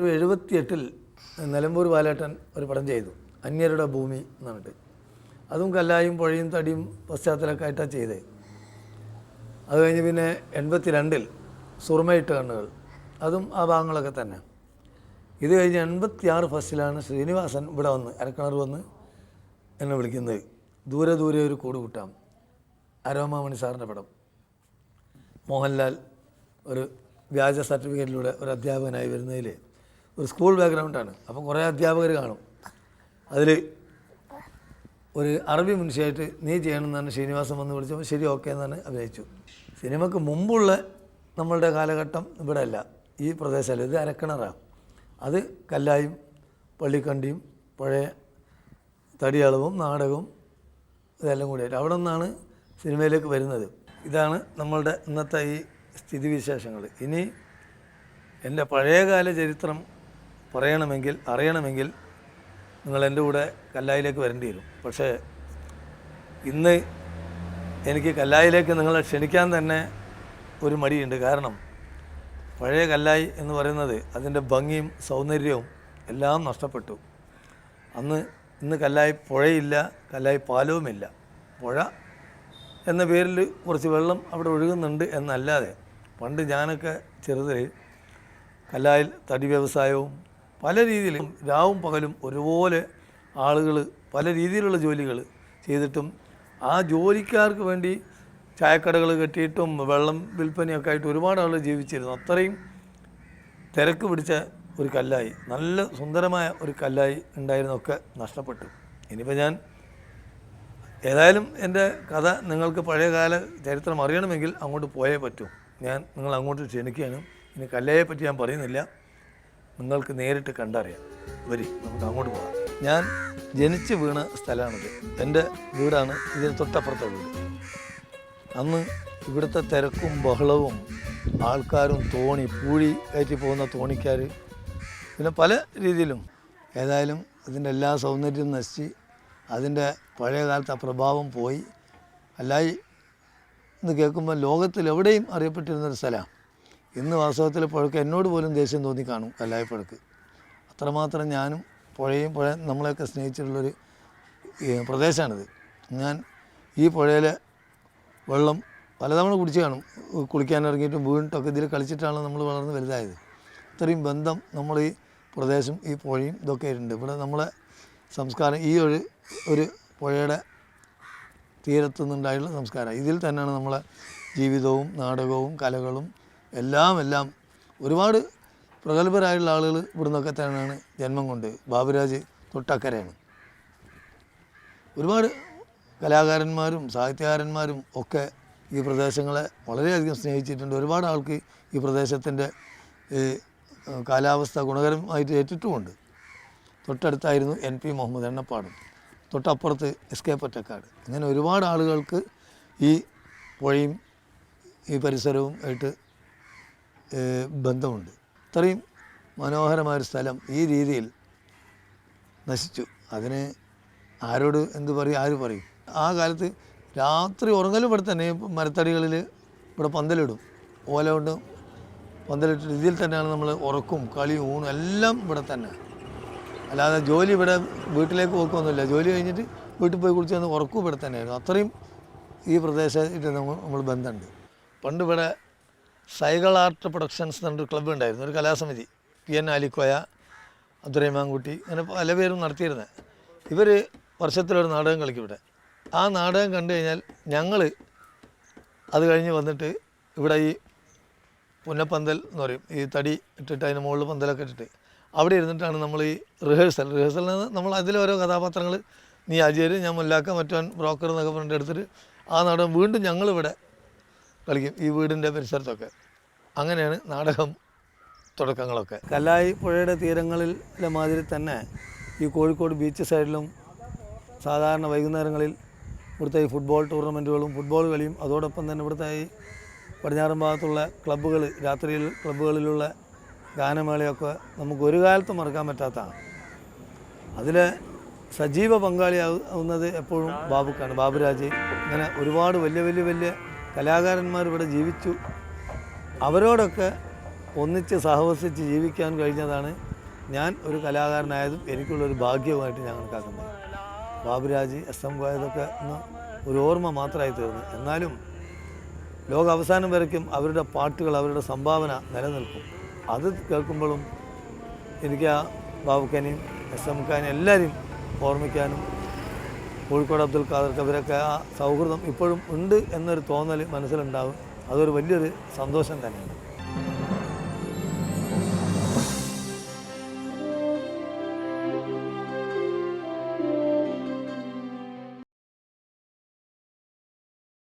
1978 നിലമ്പൂർ ബാലേട്ടൻ ഒരു പടം ചെയ്തു, അന്യരുടെ ഭൂമി എന്ന് പറഞ്ഞിട്ട്. അതും കല്ലായും പുഴയും തടിയും പശ്ചാത്തലമൊക്കെ ആയിട്ടാണ് ചെയ്തത്. അത് കഴിഞ്ഞ് പിന്നെ 82 സുറുമയിട്ട് കണ്ണുകൾ, അതും ആ ഭാഗങ്ങളൊക്കെ തന്നെ. ഇത് കഴിഞ്ഞ് 86 ഫസ്റ്റിലാണ് ശ്രീനിവാസൻ ഇവിടെ വന്ന് അരക്കിണർ വന്ന് എന്നെ വിളിക്കുന്നത്. ദൂരെ ദൂരെ ഒരു കൂട് കൂട്ടാം, അരോമാമണി സാറിൻ്റെ പടം. മോഹൻലാൽ ഒരു വ്യാജ സർട്ടിഫിക്കറ്റിലൂടെ ഒരു അധ്യാപകനായി വരുന്നതിൽ ഒരു സ്കൂൾ ബാക്ക്ഗ്രൗണ്ടാണ്. അപ്പം കുറേ അധ്യാപകർ കാണും. അതിൽ ഒരു അറബി മുൻഷിയായിട്ട് നീ ചെയ്യണമെന്നാണ് ശ്രീനിവാസൻ വന്ന് വിളിച്ചപ്പോൾ ശരി ഓക്കെ എന്നാണ് അഭിനയിച്ചു. സിനിമയ്ക്ക് മുമ്പുള്ള നമ്മളുടെ കാലഘട്ടം ഇവിടെ അല്ല, ഈ പ്രദേശമല്ല, ഇത് അരക്കിണറാണ്. അത് കല്ലായും പള്ളിക്കണ്ടിയും പഴയ തടിയളവും നാടകവും ഇതെല്ലാം കൂടിയായിട്ട് അവിടെ നിന്നാണ് സിനിമയിലേക്ക് വരുന്നത്. ഇതാണ് നമ്മളുടെ ഇന്നത്തെ ഈ സ്ഥിതിവിശേഷങ്ങൾ. ഇനി എൻ്റെ പഴയകാല ചരിത്രം പറയണമെങ്കിൽ അറിയണമെങ്കിൽ നിങ്ങൾ എൻ്റെ കൂടെ കല്ലായിലേക്ക് വരേണ്ടി വരും. പക്ഷേ ഇന്ന് എനിക്ക് കല്ലായിലേക്ക് നിങ്ങളെ ക്ഷണിക്കാൻ തന്നെ ഒരു മടിയുണ്ട്. കാരണം പഴയ കല്ലായി എന്ന് പറയുന്നത് അതിൻ്റെ ഭംഗിയും സൗന്ദര്യവും എല്ലാം നഷ്ടപ്പെട്ടു. ഇന്ന് കല്ലായി പുഴയില്ല, കല്ലായി പാലവുമില്ല. പുഴ എന്ന പേരിൽ കുറച്ച് വെള്ളം അവിടെ ഒഴുകുന്നുണ്ട് എന്നല്ലാതെ പണ്ട് ഞാനൊക്കെ ചെറുതിൽ കല്ലായിൽ തടി വ്യവസായവും പല രീതിയിലും രാവും പകലും ഒരുപോലെ ആളുകൾ പല രീതിയിലുള്ള ജോലികൾ ചെയ്തിട്ടും ആ ജോലിക്കാർക്ക് വേണ്ടി ചായക്കടകൾ കെട്ടിയിട്ടും വെള്ളം വിൽപ്പനയൊക്കെ ആയിട്ട് ഒരുപാട് ആളുകൾ ജീവിച്ചിരുന്നു. അത്രയും തിരക്ക് പിടിച്ച ഒരു കല്ലായി, നല്ല സുന്ദരമായ ഒരു കല്ലായി ഉണ്ടായിരുന്നൊക്കെ നഷ്ടപ്പെട്ടു. ഇനിയിപ്പോൾ ഞാൻ ഏതായാലും എൻ്റെ കഥ നിങ്ങൾക്ക് പഴയകാല ചരിത്രം അറിയണമെങ്കിൽ അങ്ങോട്ട് പോയേ പറ്റൂ. ഞാൻ നിങ്ങൾ അങ്ങോട്ട് ക്ഷണിക്കുകയാണ്. ഇനി കല്ലയെ പറ്റി ഞാൻ പറയുന്നില്ല, നിങ്ങൾക്ക് നേരിട്ട് കണ്ടറിയാം. വരി, നമുക്ക് അങ്ങോട്ട് പോകാം. ഞാൻ ജനിച്ച് വീണ സ്ഥലമാണിത്. എൻ്റെ വീടാണ് ഇതിന് തൊട്ടപ്പുറത്തെ വീട്. അന്ന് ഇവിടുത്തെ തിരക്കും ബഹളവും ആൾക്കാരും തോണി പൂഴി കയറ്റി പോകുന്ന തോണിക്കാർ പിന്നെ പല രീതിയിലും ഏതായാലും ഇതിൻ്റെ എല്ലാ സൗന്ദര്യവും നശിച്ച് അതിൻ്റെ പഴയ കാലത്തെ ആ പ്രഭാവം പോയി. കല്ലായി എന്ന് കേൾക്കുമ്പോൾ ലോകത്തിലെവിടെയും അറിയപ്പെട്ടിരുന്നൊരു സ്ഥലമാണ്. ഇന്ന് വാസ്തവത്തിൽ പുഴക്ക് എന്നോട് പോലും ദേഷ്യം തോന്നി കാണും കല്ലായി പുഴക്ക്. അത്രമാത്രം ഞാനും പുഴയും നമ്മളെയൊക്കെ സ്നേഹിച്ചിട്ടുള്ളൊരു പ്രദേശമാണിത്. ഞാൻ ഈ പുഴയിലെ വെള്ളം പലതവണ കുടിച്ച് കാണും. കുളിക്കാൻ ഇറങ്ങിയിട്ടും വീണിട്ടൊക്കെ ഇതിൽ കളിച്ചിട്ടാണ് നമ്മൾ വളർന്ന് വലുതായത്. ഇത്രയും ബന്ധം നമ്മൾ ഈ പ്രദേശം ഈ പുഴയും ഇതൊക്കെ ഉണ്ട്. ഇവിടെ നമ്മളെ സംസ്കാരം ഈ ഒരു പുഴയുടെ തീരത്തു നിന്നുണ്ടായുള്ള സംസ്കാരം. ഇതിൽ തന്നെയാണ് നമ്മളെ ജീവിതവും നാടകവും കലകളും എല്ലാം ഒരുപാട് പ്രഗത്ഭരായുള്ള ആളുകൾ ഇവിടെ നിന്നൊക്കെ തന്നെയാണ് ജന്മം കൊണ്ട്. ബാബുരാജ് തൊട്ടക്കരയാണ്. ഒരുപാട് കലാകാരന്മാരും സാഹിത്യകാരന്മാരും ഒക്കെ ഈ പ്രദേശങ്ങളെ വളരെയധികം സ്നേഹിച്ചിട്ടുണ്ട്. ഒരുപാട് ആൾക്ക് ഈ പ്രദേശത്തിൻ്റെ കാലാവസ്ഥ ഗുണകരമായിട്ട് ഏറ്റിട്ടുമുണ്ട്. തൊട്ടടുത്തായിരുന്നു NP മുഹമ്മദ് എണ്ണപ്പാടും, തൊട്ടപ്പുറത്ത് SK പൊറ്റക്കാട്. ഇങ്ങനെ ഒരുപാട് ആളുകൾക്ക് ഈ പുഴയും ഈ പരിസരവും ആയിട്ട് ബന്ധമുണ്ട്. ഇത്രയും മനോഹരമായൊരു സ്ഥലം ഈ രീതിയിൽ നശിച്ചു. അതിന് ആരോട് എന്ത് പറയും, ആര് പറയും? ആ കാലത്ത് രാത്രി ഉറങ്ങലും ഇവിടെ തന്നെ മരത്തടികളിൽ ഇവിടെ പന്തലിടും. ഓല കൊണ്ട് പന്തലിട്ട് ഇതിൽ തന്നെയാണ് നമ്മൾ ഉറക്കും കളിയും ഊണും എല്ലാം ഇവിടെ തന്നെ. അല്ലാതെ ജോലി ഇവിടെ വീട്ടിലേക്ക് പോക്കൊന്നുമില്ല. ജോലി കഴിഞ്ഞിട്ട് വീട്ടിൽ പോയി കുളിച്ച് വന്ന് ഉറക്കും ഇവിടെ തന്നെയായിരുന്നു. അത്രയും ഈ പ്രദേശമായിട്ട് നമ്മൾ ബന്ധമുണ്ട്. പണ്ട് ഇവിടെ സൈക്കിൾ ആർട്ട് പ്രൊഡക്ഷൻസ് എന്നൊരു ക്ലബ്ബ് ഉണ്ടായിരുന്നു, ഒരു കലാസമിതി. PN ആലിക്കോയ, അബ്ദുറഹിമാൻകുട്ടി, അങ്ങനെ പല പേരും നടത്തിയിരുന്നത്. ഇവർ വർഷത്തിലൊരു നാടകം കളിക്കും ഇവിടെ. ആ നാടകം കണ്ടു കഴിഞ്ഞാൽ ഞങ്ങൾ അത് കഴിഞ്ഞ് വന്നിട്ട് ഇവിടെ ഈ പുന്നപ്പന്തൽ എന്ന് പറയും, ഈ തടി ഇട്ടിട്ട് അതിന് മുകളിൽ പന്തലൊക്കെ ഇട്ടിട്ട് അവിടെ ഇരുന്നിട്ടാണ് നമ്മൾ ഈ റിഹേഴ്സലിൽ നിന്ന് നമ്മൾ അതിലോരോ കഥാപാത്രങ്ങൾ, നീ അജയർ, ഞാൻ മുല്ലാക്ക, മറ്റവൻ ബ്രോക്കർ എന്നൊക്കെ പറഞ്ഞിട്ട് എടുത്തിട്ട് ആ നാടകം വീണ്ടും ഞങ്ങളിവിടെ കളിക്കും, ഈ വീടിൻ്റെ പരിസരത്തൊക്കെ. അങ്ങനെയാണ് നാടകം തുടക്കങ്ങളൊക്കെ. കല്ലായി പുഴയുടെ തീരങ്ങളിലെ മാതിരി തന്നെ ഈ കോഴിക്കോട് ബീച്ച് സൈഡിലും സാധാരണ വൈകുന്നേരങ്ങളിൽ ഇവിടുത്തെ ഈ ഫുട്ബോൾ ടൂർണമെൻറ്റുകളും ഫുട്ബോൾ കളിയും അതോടൊപ്പം തന്നെ ഇവിടുത്തെ ഈ പടിഞ്ഞാറൻ ഭാഗത്തുള്ള ക്ലബ്ബുകൾ, രാത്രിയിൽ ക്ലബ്ബുകളിലുള്ള ഗാനമേളയൊക്കെ നമുക്ക് ഒരു കാലത്തും മറക്കാൻ പറ്റാത്തതാണ്. അതിൽ സജീവ പങ്കാളിയാവുന്നത് എപ്പോഴും ബാബുക്കാണ്, ബാബുരാജ്. ഇങ്ങനെ ഒരുപാട് വലിയ കലാകാരന്മാർ ഇവിടെ ജീവിച്ചു. അവരോടൊക്കെ ഒന്നിച്ച് സഹവസിച്ച് ജീവിക്കാൻ കഴിഞ്ഞതാണ് ഞാൻ ഒരു കലാകാരനായതും എനിക്കുള്ളൊരു ഭാഗ്യവുമായിട്ട് ഞാൻ കണക്കാക്കുന്നത്. ബാബുരാജ്, SM കോയതൊക്കെ ഇന്ന് ഒരു ഓർമ്മ മാത്രമായി തീർന്നു. എന്നാലും ലോക അവസാനം വരയ്ക്കും അവരുടെ പാട്ടുകൾ, അവരുടെ സംഭാവന നിലനിൽക്കും. അത് കേൾക്കുമ്പോഴും എനിക്ക് ആ ബാബുക്കനെയും SM ഖാനെയും എല്ലാവരെയും ഓർമ്മിക്കാനും, കോഴിക്കോട് അബ്ദുൽ ഖാദർക്ക് അവരൊക്കെ ആ സൗഹൃദം ഇപ്പോഴും ഉണ്ട് എന്നൊരു തോന്നൽ മനസ്സിലുണ്ടാവും. അതൊരു വലിയൊരു സന്തോഷം തന്നെയാണ്.